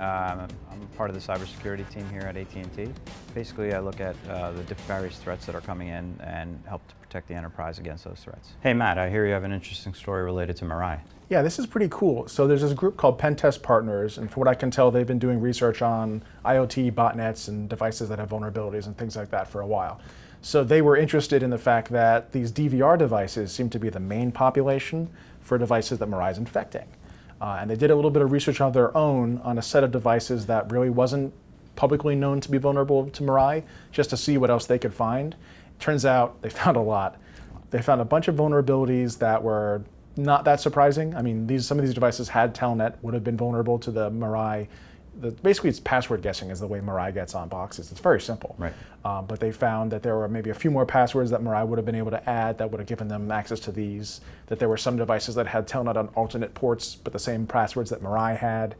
I'm part of the cybersecurity team here at AT&T. Basically, I look at the various threats that are coming in and help to protect the enterprise against those threats. Hey Matt, I hear you have an interesting story related to Mirai. Yeah, this is pretty cool. So there's this group called Pen Test Partners, and from what I can tell, they've been doing research on IoT botnets and devices that have vulnerabilities and things like that for a while. So they were interested in the fact that these DVR devices seem to be the main population for devices that Mirai is infecting. And they did a little bit of research on their own on a set of devices that really wasn't publicly known to be vulnerable to Mirai, just to see what else they could find. Turns out they found a lot. They found a bunch of vulnerabilities that were not that surprising. I mean, some of these devices had Telnet, would have been vulnerable to the Mirai. Basically, it's password guessing is the way Mirai gets on boxes. It's very simple. Right. But they found that there were maybe a few more passwords that Mirai would have been able to add that would have given them access to these, that there were some devices that had Telnet on alternate ports, but the same passwords that Mirai had.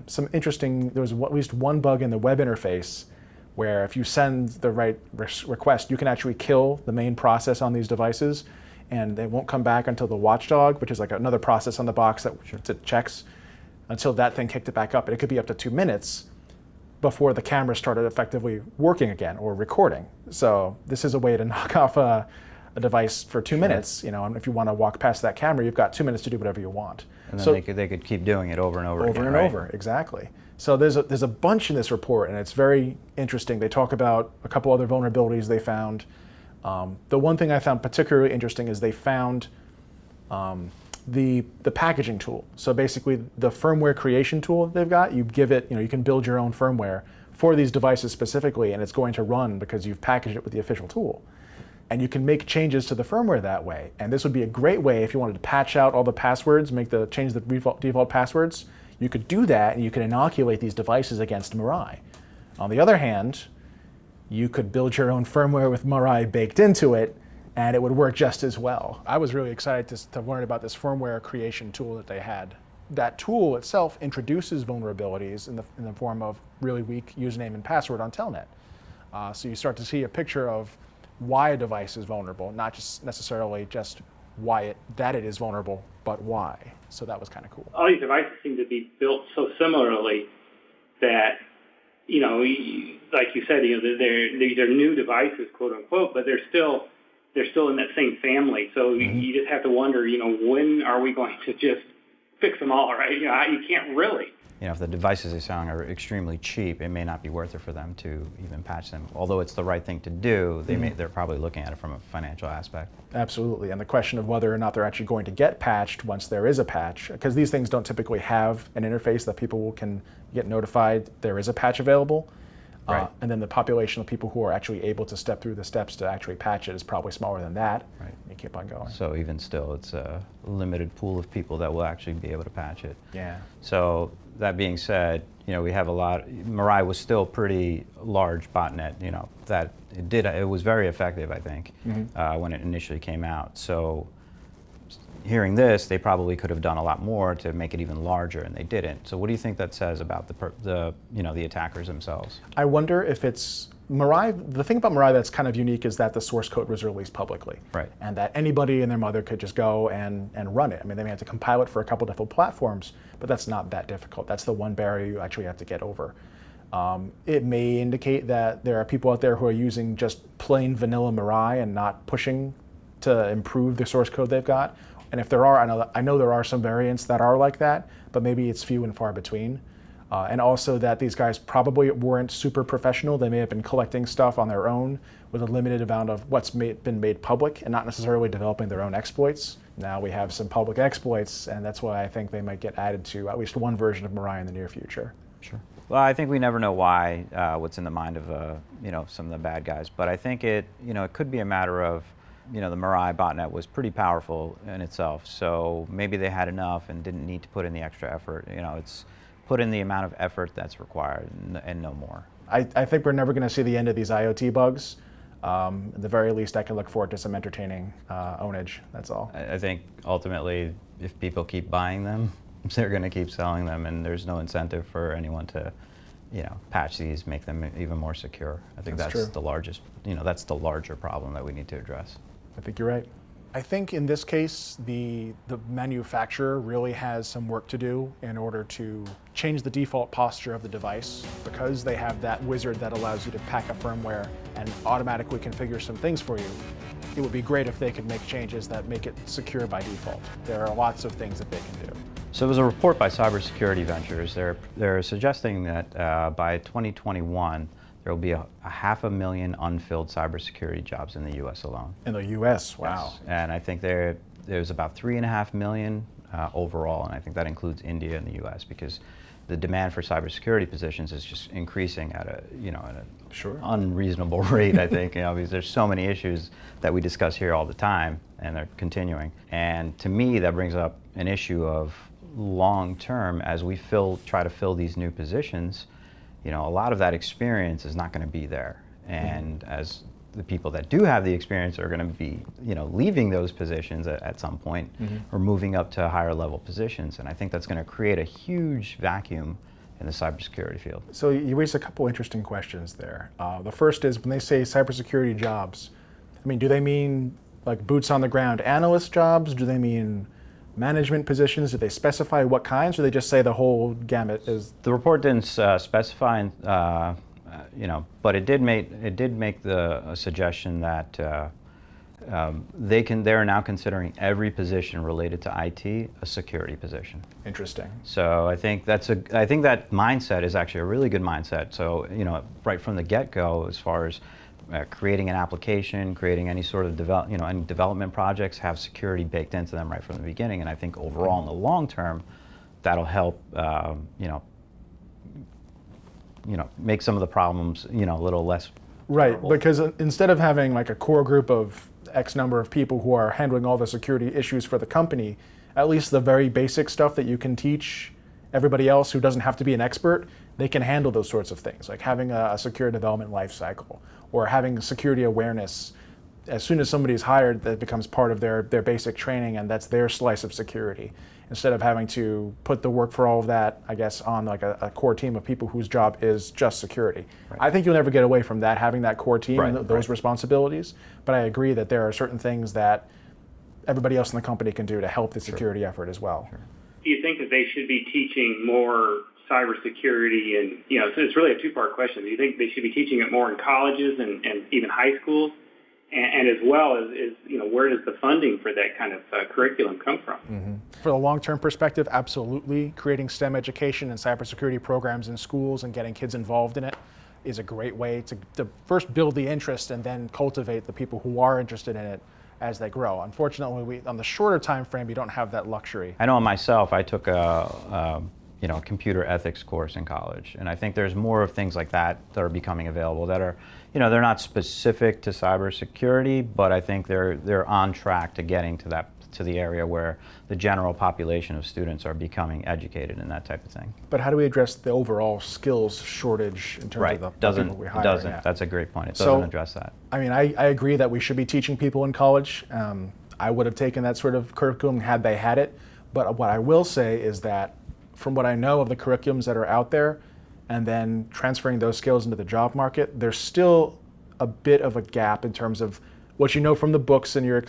Some interesting, there was at least one bug in the web interface where if you send the right request, you can actually kill the main process on these devices, and they won't come back until the watchdog, which is like another process on the box that checks, until that thing kicked it back up. And it could be up to 2 minutes before the camera started effectively working again or recording. So this is a way to knock off a device for 2 minutes. You know, and if you want to walk past that camera, you've got 2 minutes to do whatever you want. And then they could keep doing it over and over again, right? Over, exactly. So there's a bunch in this report, and it's very interesting. They talk about a couple other vulnerabilities they found. The one thing I found particularly interesting is they found the packaging tool. So basically the firmware creation tool they've got, you give it, you can build your own firmware for these devices specifically, and it's going to run because you've packaged it with the official tool. And you can make changes to the firmware that way. And this would be a great way if you wanted to patch out all the passwords, change the default passwords. You could do that, and you could inoculate these devices against Mirai. On the other hand, you could build your own firmware with Mirai baked into it, and it would work just as well. I was really excited to learn about this firmware creation tool that they had. That tool itself introduces vulnerabilities in the form of really weak username and password on Telnet. So you start to see a picture of why a device is vulnerable, not just necessarily just that it is vulnerable, but why. So that was kind of cool. All these devices seem to be built so similarly that, like you said, these are new devices, quote unquote, but they're still in that same family. So you just have to wonder, when are we going to just fix them all, right? You can't really. If the devices they're selling are extremely cheap, it may not be worth it for them to even patch them. Although it's the right thing to do, they're probably looking at it from a financial aspect. Absolutely, and the question of whether or not they're actually going to get patched once there is a patch, because these things don't typically have an interface that people can get notified there is a patch available. Right. And then the population of people who are actually able to step through the steps to actually patch it is probably smaller than that. Right. You keep on going. So even still, it's a limited pool of people that will actually be able to patch it. Yeah. So that being said, we have a lot. Mirai was still pretty large botnet. That it was very effective, I think, when it initially came out. So hearing this, they probably could have done a lot more to make it even larger, and they didn't. So what do you think that says about the attackers themselves? I wonder if it's Mirai. The thing about Mirai that's kind of unique is that the source code was released publicly, right? And that anybody and their mother could just go and run it. I mean, they may have to compile it for a couple different platforms, but that's not that difficult. That's the one barrier you actually have to get over. It may indicate that there are people out there who are using just plain vanilla Mirai and not pushing to improve the source code they've got. And if there are, I know there are some variants that are like that, but maybe it's few and far between. And also that these guys probably weren't super professional. They may have been collecting stuff on their own with a limited amount of what's been made public and not necessarily developing their own exploits. Now we have some public exploits, and that's why I think they might get added to at least one version of Mirai in the near future. Sure. Well, I think we never know why, what's in the mind of some of the bad guys, but I think it could be a matter of the Mirai botnet was pretty powerful in itself, so maybe they had enough and didn't need to put in the extra effort. It's put in the amount of effort that's required and no more. I think we're never going to see the end of these IoT bugs. At the very least, I can look forward to some entertaining ownage, that's all. I think ultimately, if people keep buying them, they're going to keep selling them, and there's no incentive for anyone to patch these, make them even more secure. I think that's the largest, that's the larger problem that we need to address. I think you're right. I think in this case, the manufacturer really has some work to do in order to change the default posture of the device, because they have that wizard that allows you to pack a firmware and automatically configure some things for you. It would be great if they could make changes that make it secure by default. There are lots of things that they can do. So there was a report by Cybersecurity Ventures. They're suggesting that by 2021, there will be a 500,000 unfilled cybersecurity jobs in the U.S. alone. In the U.S., wow. Yes. And I think there's about 3.5 million overall, and I think that includes India and the U.S. because the demand for cybersecurity positions is just increasing at a Sure. unreasonable rate. I think because there's so many issues that we discuss here all the time, and they're continuing. And to me, that brings up an issue of long term as we try to fill these new positions. A lot of that experience is not going to be there, and as the people that do have the experience are going to be, leaving those positions at some point or moving up to higher level positions, and I think that's going to create a huge vacuum in the cybersecurity field. So you raised a couple interesting questions there. The first is when they say cybersecurity jobs, do they mean like boots on the ground analyst jobs? Do they mean management positions? Do they specify what kinds, or do they just say the whole gamut is? The report didn't specify, but it did make the suggestion that they're now considering every position related to IT a security position. Interesting. So I think that mindset is actually a really good mindset. So right from the get-go, as far as creating an application, creating any sort of any development projects, have security baked into them right from the beginning. And I think overall in the long term, that'll help make some of the problems a little less. Right, terrible. because instead of having like a core group of X number of people who are handling all the security issues for the company, at least the very basic stuff that you can teach everybody else who doesn't have to be an expert, they can handle those sorts of things, like having a secure development lifecycle or having security awareness. As soon as somebody's hired, that becomes part of their basic training, and that's their slice of security. Instead of having to put the work for all of that, I guess, on like a core team of people whose job is just security. Right. I think you'll never get away from that, having that core team and those responsibilities. But I agree that there are certain things that everybody else in the company can do to help the security effort as well. Sure. Do you think that they should be teaching more cybersecurity? And so it's really a two-part question. Do you think they should be teaching it more in colleges and even high schools? And as well as where does the funding for that kind of curriculum come from? Mm-hmm. For the long-term perspective, absolutely. Creating STEM education and cybersecurity programs in schools and getting kids involved in it is a great way to first build the interest and then cultivate the people who are interested in it as they grow. Unfortunately, on the shorter time frame, you don't have that luxury. I know myself, I took a computer ethics course in college, and I think there's more of things like that are becoming available that are, they're not specific to cybersecurity, but I think they're on track to getting to the area where the general population of students are becoming educated in that type of thing. But how do we address the overall skills shortage in terms of the people we hire? It doesn't. Yeah. That's a great point. It doesn't address that. I agree that we should be teaching people in college. I would have taken that sort of curriculum had they had it. But what I will say is that from what I know of the curriculums that are out there, and then transferring those skills into the job market, there's still a bit of a gap in terms of what you know from the books and your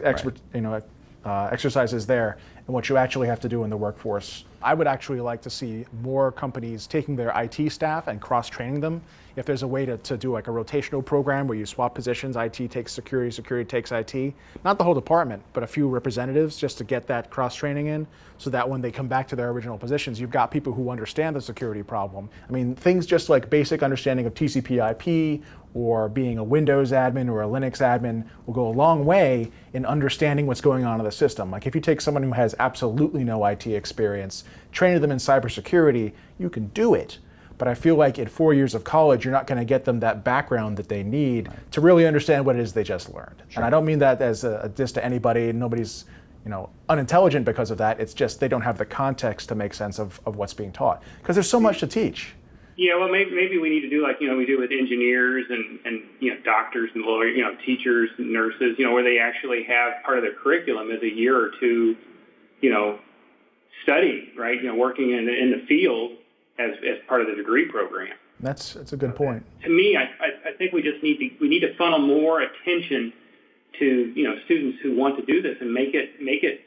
exercises there, and what you actually have to do in the workforce. I would actually like to see more companies taking their IT staff and cross-training them. If there's a way to do like a rotational program where you swap positions, IT takes security, security takes IT, not the whole department, but a few representatives just to get that cross-training in, so that when they come back to their original positions, you've got people who understand the security problem. Things just like basic understanding of TCP/IP or being a Windows admin or a Linux admin will go a long way in understanding what's going on in the system. Like if you take someone who has absolutely no IT experience, train them in cybersecurity, you can do it. But I feel like in 4 years of college, you're not going to get them that background that they need to really understand what it is they just learned. Sure. And I don't mean that as a diss to anybody. Nobody's unintelligent because of that. It's just they don't have the context to make sense of what's being taught. Because there's so much to teach. Yeah, well, maybe we need to do like, we do with engineers and doctors and lawyers, teachers and nurses, where they actually have part of their curriculum as a year or two, study, right? Working in the field as part of the degree program. That's a good point. To me, I think we need to funnel more attention to students who want to do this and make it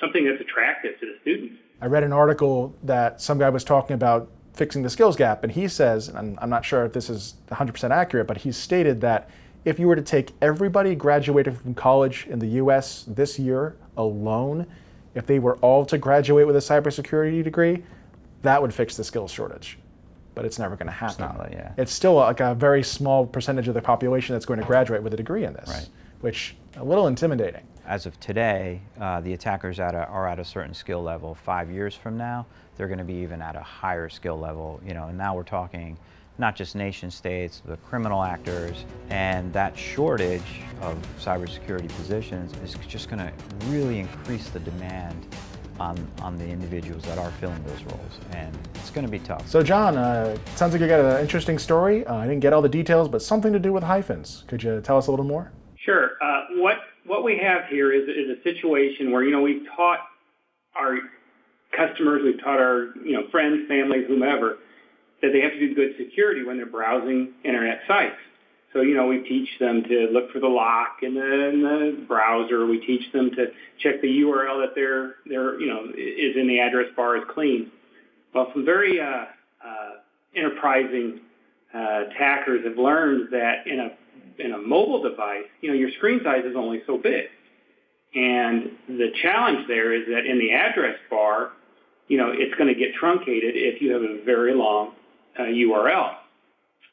something that's attractive to the students. I read an article that some guy was talking about fixing the skills gap, and he says, and I'm not sure if this is 100% accurate, but he stated that if you were to take everybody graduated from college in the US this year alone, if they were all to graduate with a cybersecurity degree, that would fix the skills shortage. But it's never going to happen. It's not, yeah. It's still like a very small percentage of the population that's going to graduate with a degree in this, right. Which a little intimidating. As of today, the attackers are at a certain skill level. 5 years from now, they're going to be even at a higher skill level. And now we're talking not just nation states, but criminal actors, and that shortage of cybersecurity positions is just going to really increase the demand on the individuals that are filling those roles, and it's going to be tough. So John, sounds like you got an interesting story. I didn't get all the details, but something to do with Hyphens. Could you tell us a little more? Sure. What we have here is a situation where we've taught our customers, we've taught our friends, families, whomever, that they have to do good security when they're browsing internet sites. So we teach them to look for the lock in the browser. We teach them to check the URL that is in the address bar is clean. Well, some very enterprising attackers have learned that in a mobile device, your screen size is only so big. And the challenge there is that in the address bar, it's going to get truncated if you have a very long URL.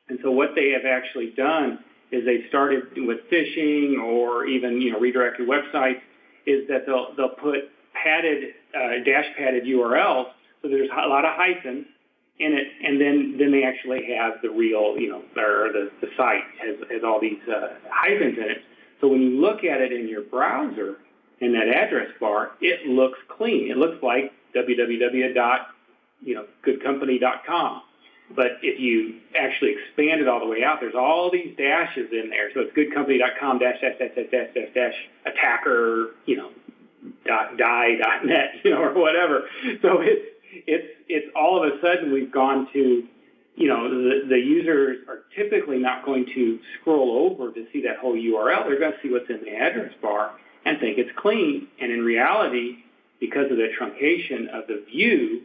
And so what they have actually done is they've started with phishing or even redirected websites, is that they'll put dash padded URLs. So there's a lot of hyphens in it, and then they actually have the real, or the site has all these hyphens in it. So when you look at it in your browser, in that address bar, it looks clean. It looks like www.goodcompany.com. But if you actually expand it all the way out, there's all these dashes in there. So it's goodcompany.com -- attacker, die.net, or whatever. So it's all of a sudden we've gone to, the users are typically not going to scroll over to see that whole URL. They're going to see what's in the address bar and think it's clean. And in reality, because of the truncation of the view,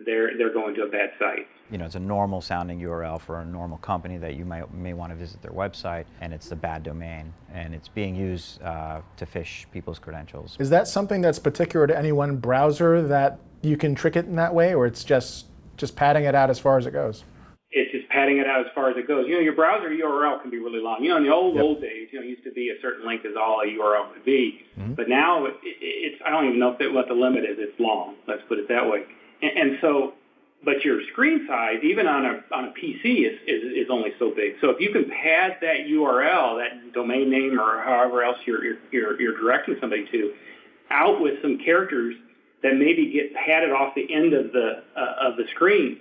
they're going to a bad site. It's a normal sounding URL for a normal company that you may want to visit their website, and it's the bad domain, and it's being used to phish people's credentials. Is that something that's particular to any one browser that you can trick it in that way, or it's just padding it out as far as it goes? It's just padding it out as far as it goes. Your browser URL can be really long. In the old days, it used to be a certain length is all a URL could be. Mm-hmm. But now it's I don't even know what the limit is. It's long. Let's put it that way. And so, but your screen size, even on a PC, is only so big. So if you can pad that URL, that domain name, or however else you're directing somebody to, out with some characters that maybe get padded off the end of the screen,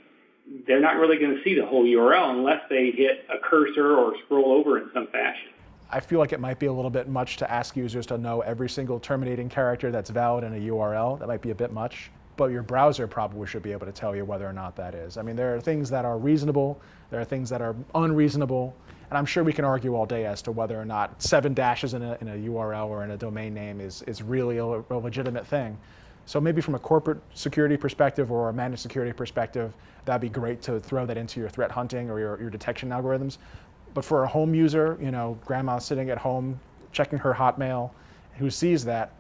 they're not really going to see the whole URL unless they hit a cursor or scroll over in some fashion. I feel like it might be a little bit much to ask users to know every single terminating character that's valid in a URL. That might be a bit much. But your browser probably should be able to tell you whether or not that is. I mean, there are things that are reasonable, there are things that are unreasonable, and I'm sure we can argue all day as to whether or not 7 dashes in a URL or in a domain name is really a legitimate thing. So maybe from a corporate security perspective or a managed security perspective, that'd be great to throw that into your threat hunting or your detection algorithms. But for a home user, grandma sitting at home checking her Hotmail, who sees that,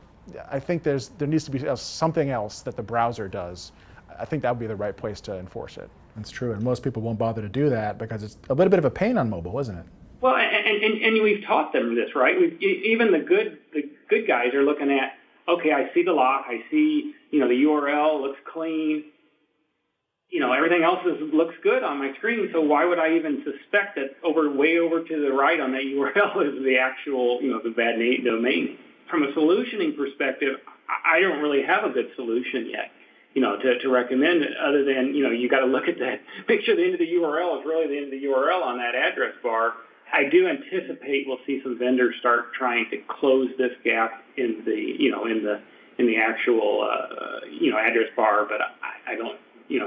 I think there needs to be something else that the browser does. I think that would be the right place to enforce it. That's true, and most people won't bother to do that because it's a little bit of a pain on mobile, isn't it? Well, and we've taught them this, right? Even the good guys are looking at, okay, I see the lock, I see the URL looks clean, everything else looks good on my screen. So why would I even suspect that way over to the right on that URL is the actual the bad domain? From a solutioning perspective, I don't really have a good solution yet, to recommend it other than, you got to look at that, make sure the end of the URL is really the end of the URL on that address bar. I do anticipate we'll see some vendors start trying to close this gap in the actual, address bar, but I don't,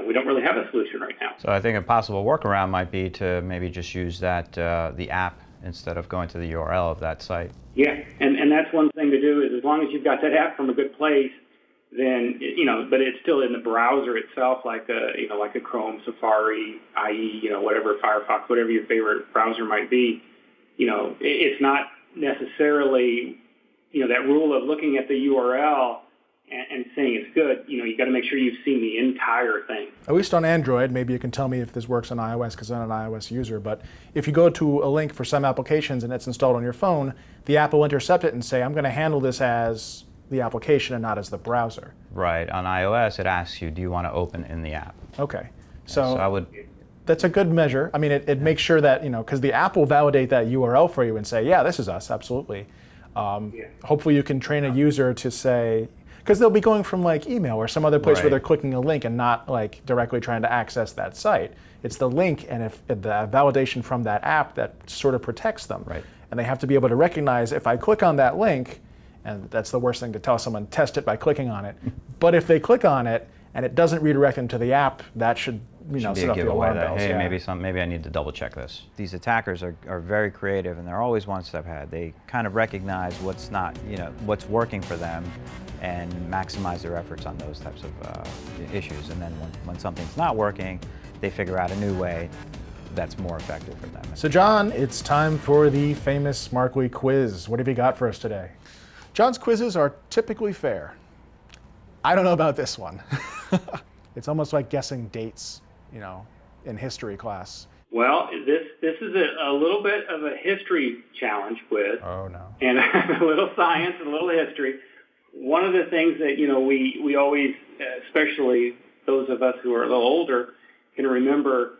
we don't really have a solution right now. So I think a possible workaround might be to maybe just use that, the app instead of going to the URL of that site. Yeah, and that's one thing to do is as long as you've got that app from a good place, then but it's still in the browser itself, like a Chrome, Safari, IE, whatever, Firefox, whatever your favorite browser might be. It's not necessarily that rule of looking at the URL and saying it's good. You got to make sure you've seen the entire thing. At least on Android, maybe you can tell me if this works on iOS because I'm an iOS user, but if you go to a link for some applications and it's installed on your phone, the app will intercept it and say, I'm going to handle this as the application and not as the browser. Right. On iOS, it asks you, do you want to open in the app? Okay. So I would. That's a good measure. I mean, it makes sure that, because the app will validate that URL for you and say, yeah, this is us, absolutely. Hopefully you can train a user to say, because they'll be going from like email or some other place where they're clicking a link and not like directly trying to access that site. It's the link and if the validation from that app that sort of protects them. Right. And they have to be able to recognize if I click on that link, and that's the worst thing to tell someone, test it by clicking on it. But if they click on it and it doesn't redirect them to the app, that should set be a off the giveaway alarm that, bells. hey, Yeah. maybe I need to double check this. These attackers are very creative and they're always one step ahead. They kind of recognize what's not, what's working for them and maximize their efforts on those types of issues. And then when something's not working, they figure out a new way that's more effective for them. So John, it's time for the famous Markley Quiz. What have you got for us today? John's quizzes are typically fair. I don't know about this one. It's almost like guessing dates, in history class. Well, this is a little bit of a history challenge quiz. Oh no. And a little science and a little history. One of the things that we always, especially those of us who are a little older, can remember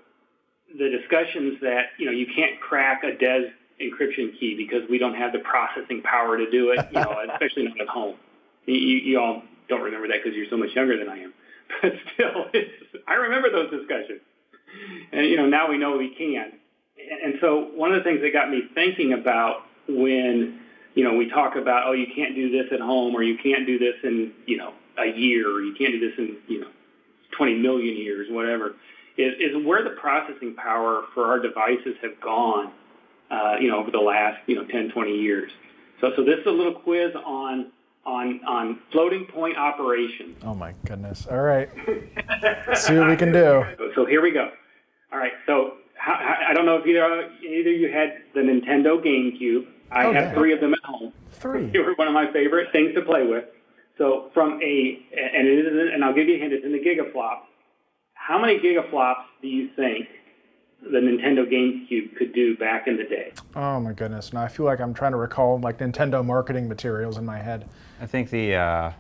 the discussions that you can't crack a DES encryption key because we don't have the processing power to do it. Especially not at home. You all don't remember that because you're so much younger than I am. But still, I remember those discussions. And, now we know we can. And so one of the things that got me thinking about when, we talk about, you can't do this at home or you can't do this in, a year or you can't do this in, 20 million years, whatever, is where the processing power for our devices have gone, over the last, 10, 20 years. So this is a little quiz on floating point operations. Oh my goodness. All right. Let's see what we can do. So here we go. All right. So I don't know if either of you had the Nintendo GameCube. I have 3 of them at home. 3. They were one of my favorite things to play with. So and I'll give you a hint, it's in the gigaflops. How many gigaflops do you think the Nintendo GameCube could do back in the day? Oh my goodness. Now I feel like I'm trying to recall like Nintendo marketing materials in my head. I think I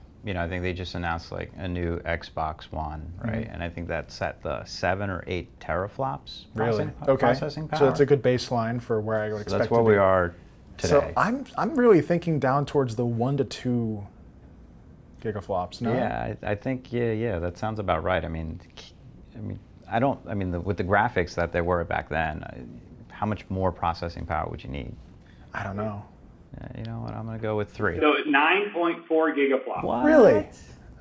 think they just announced like a new Xbox One, right? Mm-hmm. And I think that's at the 7 or 8 teraflops processing power. So that's a good baseline for where I would expect that's where we are today. So I'm really thinking down towards the 1 to 2 gigaflops. No? Yeah, I think that sounds about right. With the graphics that there were back then, how much more processing power would you need? I don't know. You know what? I'm going to go with 3. So 9.4 gigaflops. What? Really?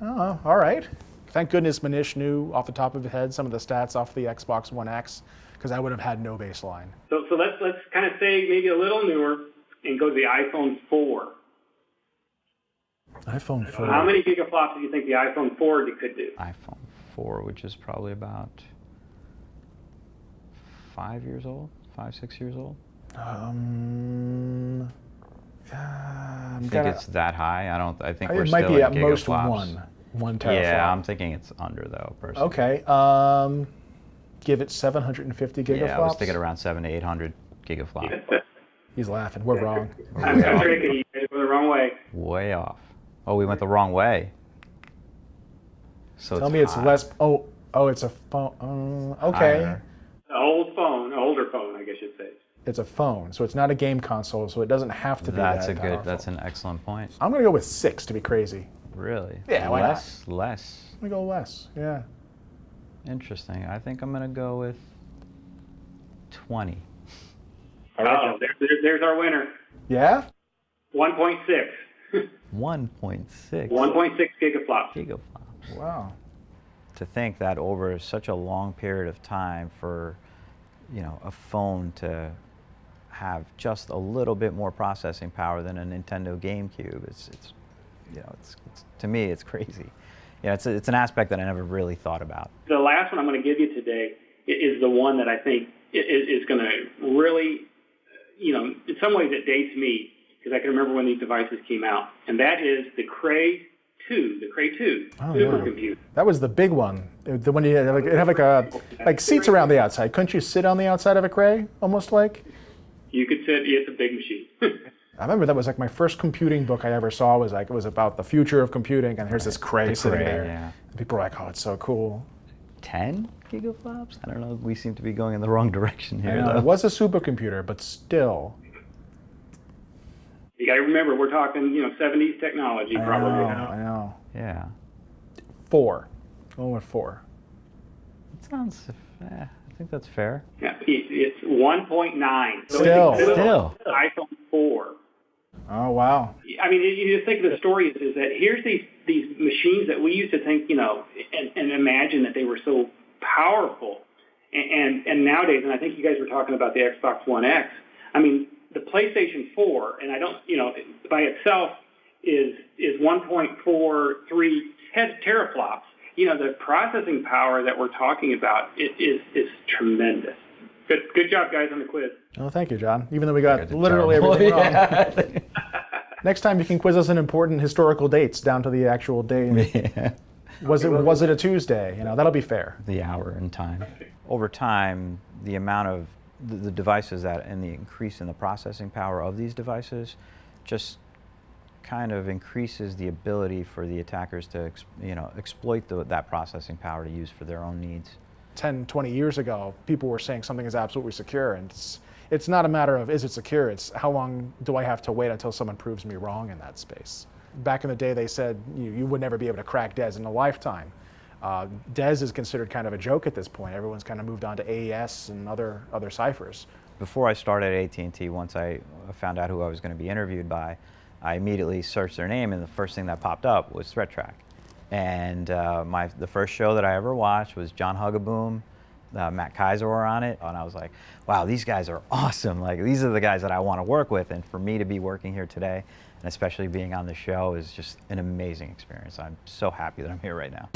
Oh, all right. Thank goodness Manish knew off the top of his head some of the stats off the Xbox One X, because I would have had no baseline. So let's kind of say maybe a little newer and go to the iPhone 4. iPhone 4. How many gigaflops do you think the iPhone 4 could do? iPhone 4, which is probably about 5 years old, 5, 6 years old. I think it's that high. I think we're still at gigaflops. It might be at most 1 teraflop. Yeah, I'm thinking it's under though, personally. Okay. Give it 750 gigaflops. Yeah, I was thinking around 700 to 800 gigaflops. He's laughing. We're wrong. I'm tricky. You went the wrong way. Way off. Oh, we went the wrong way. So tell me it's less. Oh, it's a phone. Okay. An older phone, I guess you'd say. It's a phone, so it's not a game console, so it doesn't have to be that powerful. That's an excellent point. I'm going to go with 6 to be crazy. Really? Yeah, why not? Less. I'm going to go less, yeah. Interesting. I think I'm going to go with 20. Oh, there's our winner. Yeah? 1.6. 1.6. 1.6 gigaflops. Wow. To think that over such a long period of time for, a phone to have just a little bit more processing power than a Nintendo GameCube. It's to me, it's crazy. Yeah, it's an aspect that I never really thought about. The last one I'm going to give you today is the one that I think is going to really, in some ways it dates me because I can remember when these devices came out, and that is the Cray 2 supercomputer. Yeah. That was the big one. The one you had, it had like seats around the outside. Couldn't you sit on the outside of a Cray, almost like? You could sit. It's a big machine. I remember that was like my first computing book I ever saw. It was about the future of computing, and here's this Cray sitting there. Yeah. And people were like, "Oh, it's so cool." 10 gigaflops? I don't know. We seem to be going in the wrong direction here. I know, it was a supercomputer, but still. You got to remember, we're talking, 70s technology, probably. I know. Yeah. 4. Going with 4. It sounds. I think that's fair. Yeah, it's 1.9. So Still. iPhone 4. Oh, wow. I mean, you just think of the story is that here's these machines that we used to think, and imagine that they were so powerful. And nowadays, and I think you guys were talking about the Xbox One X, I mean, the PlayStation 4, and I don't, by itself is 1.43 teraflops. The processing power that we're talking about is tremendous. Good job, guys, on the quiz. Oh, thank you, John. Even though we got literally everything wrong. Next time you can quiz us on important historical dates down to the actual day. Yeah. Was it a Tuesday? That'll be fair. The hour and time. Over time, the amount of the devices and the increase in the processing power of these devices just kind of increases the ability for the attackers to exploit that processing power to use for their own needs. 10, 20 years ago, people were saying something is absolutely secure, and it's not a matter of is it secure, it's how long do I have to wait until someone proves me wrong in that space. Back in the day, they said you would never be able to crack DES in a lifetime. DES is considered kind of a joke at this point. Everyone's kind of moved on to AES and other ciphers. Before I started at AT&T, once I found out who I was going to be interviewed by, I immediately searched their name, and the first thing that popped up was ThreatTraq. And the first show that I ever watched was John Hugaboom, Matt Keyser were on it, and I was like, wow, these guys are awesome. Like, these are the guys that I want to work with, and for me to be working here today, and especially being on the show, is just an amazing experience. I'm so happy that I'm here right now.